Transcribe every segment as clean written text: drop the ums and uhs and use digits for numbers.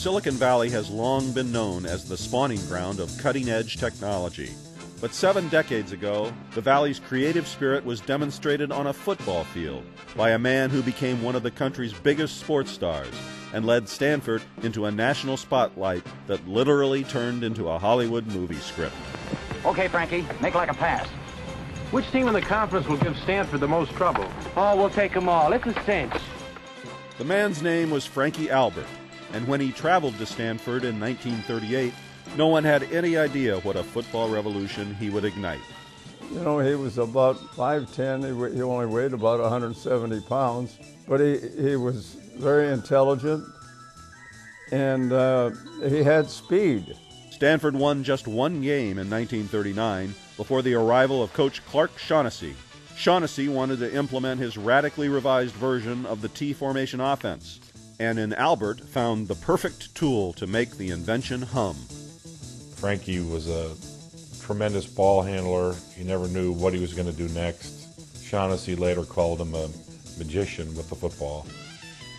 Silicon Valley has long been known as the spawning ground of cutting-edge technology. But 7 decades ago, the Valley's creative spirit was demonstrated on a football field by a man who became one of the country's biggest sports stars and led Stanford into a national spotlight that literally turned into a Hollywood movie script. Okay, Frankie, make like a pass. Which team in the conference will give Stanford the most trouble? Oh, we'll take them all. It's a cinch. The man's name was Frankie Albert, and when he traveled to Stanford in 1938, no one had any idea what a football revolution he would ignite. You know, he was about 5'10". He only weighed about 170 pounds, but he was very intelligent, and he had speed. Stanford won just 1 game in 1939 before the arrival of coach Clark Shaughnessy. Shaughnessy wanted to implement his radically revised version of the T-formation offense, and in Albert found the perfect tool to make the invention hum. Frankie was a tremendous ball handler. You never knew what he was going to do next. Shaughnessy later called him a magician with the football.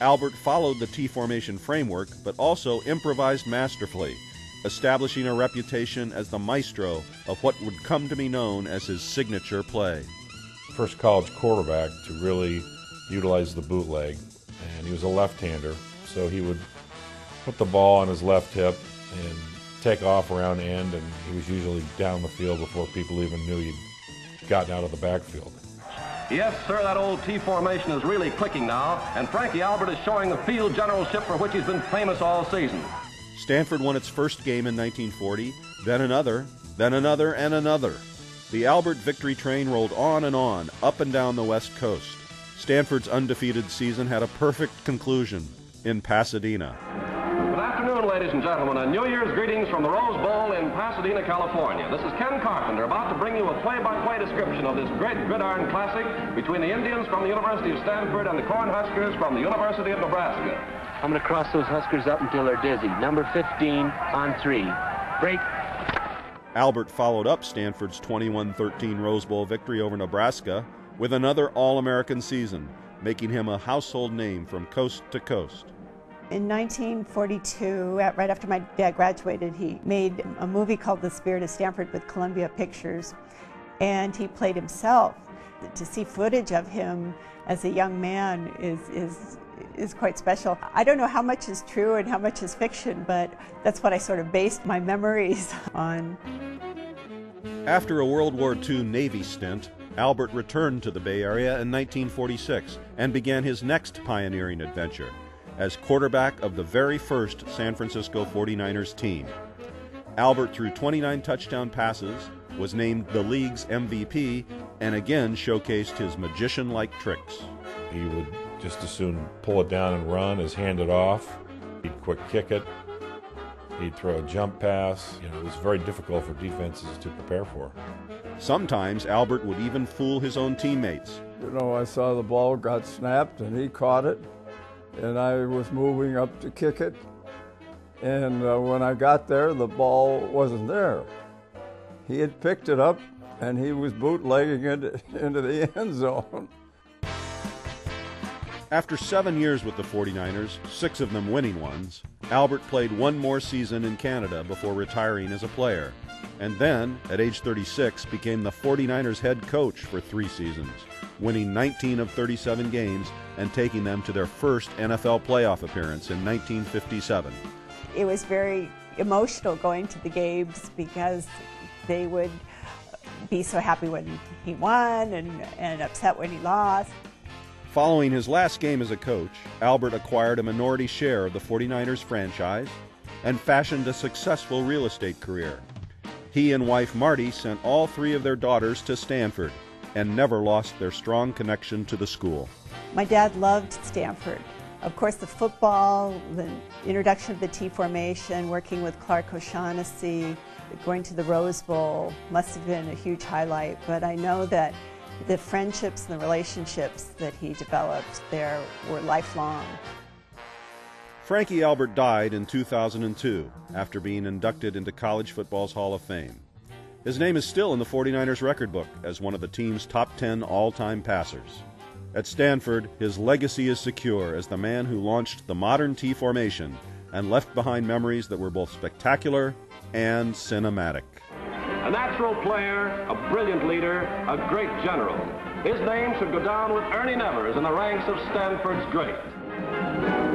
Albert followed the T-formation framework, but also improvised masterfully, establishing a reputation as the maestro of what would come to be known as his signature play. First college quarterback to really utilize the bootleg, and he was a left-hander, so he would put the ball on his left hip and take off around the end, and he was usually down the field before people even knew he'd gotten out of the backfield. Yes, sir, that old T-formation is really clicking now, and Frankie Albert is showing the field generalship for which he's been famous all season. Stanford won its first game in 1940, then another, and another. The Albert victory train rolled on and on, up and down the West Coast. Stanford's undefeated season had a perfect conclusion in Pasadena. Good afternoon, ladies and gentlemen, and New Year's greetings from the Rose Bowl in Pasadena, California. This is Ken Carpenter about to bring you a play-by-play description of this great gridiron classic between the Indians from the University of Stanford and the Cornhuskers from the University of Nebraska. I'm going to cross those Huskers up until they're dizzy. Number 15 on 3. Break. Albert followed up Stanford's 21-13 Rose Bowl victory over Nebraska with another All-American season, making him a household name from coast to coast. In 1942, right after my dad graduated, he made a movie called The Spirit of Stanford with Columbia Pictures, and he played himself. To see footage of him as a young man is quite special. I don't know how much is true and how much is fiction, but that's what I sort of based my memories on. After a World War II Navy stint, Albert returned to the Bay Area in 1946 and began his next pioneering adventure as quarterback of the very first San Francisco 49ers team. Albert threw 29 touchdown passes, was named the league's MVP, and again showcased his magician-like tricks. He would just as soon pull it down and run as hand it off. He'd quick kick it. He'd throw a jump pass. It was very difficult for defenses to prepare for. Sometimes Albert would even fool his own teammates. I saw the ball got snapped and he caught it, and I was moving up to kick it, and when I got there, the ball wasn't there. He had picked it up and he was bootlegging it into the end zone. After 7 years with the 49ers, 6 of them winning ones, Albert played 1 more season in Canada before retiring as a player, and then, at age 36, became the 49ers head coach for 3 seasons, winning 19 of 37 games and taking them to their first NFL playoff appearance in 1957. It was very emotional going to the games because they would be so happy when he won and upset when he lost. Following his last game as a coach, Albert acquired a minority share of the 49ers franchise and fashioned a successful real estate career. He and wife Marty sent all 3 of their daughters to Stanford and never lost their strong connection to the school. My dad loved Stanford. Of course, the football, the introduction of the T-formation, working with Clark O'Shaughnessy, going to the Rose Bowl must have been a huge highlight, but I know that the friendships and the relationships that he developed there were lifelong. Frankie Albert died in 2002 after being inducted into college football's Hall of Fame. His name is still in the 49ers record book as one of the team's top 10 all-time passers. At Stanford, his legacy is secure as the man who launched the modern T-formation and left behind memories that were both spectacular and cinematic. A natural player, a brilliant leader, a great general. His name should go down with Ernie Nevers in the ranks of Stanford's great.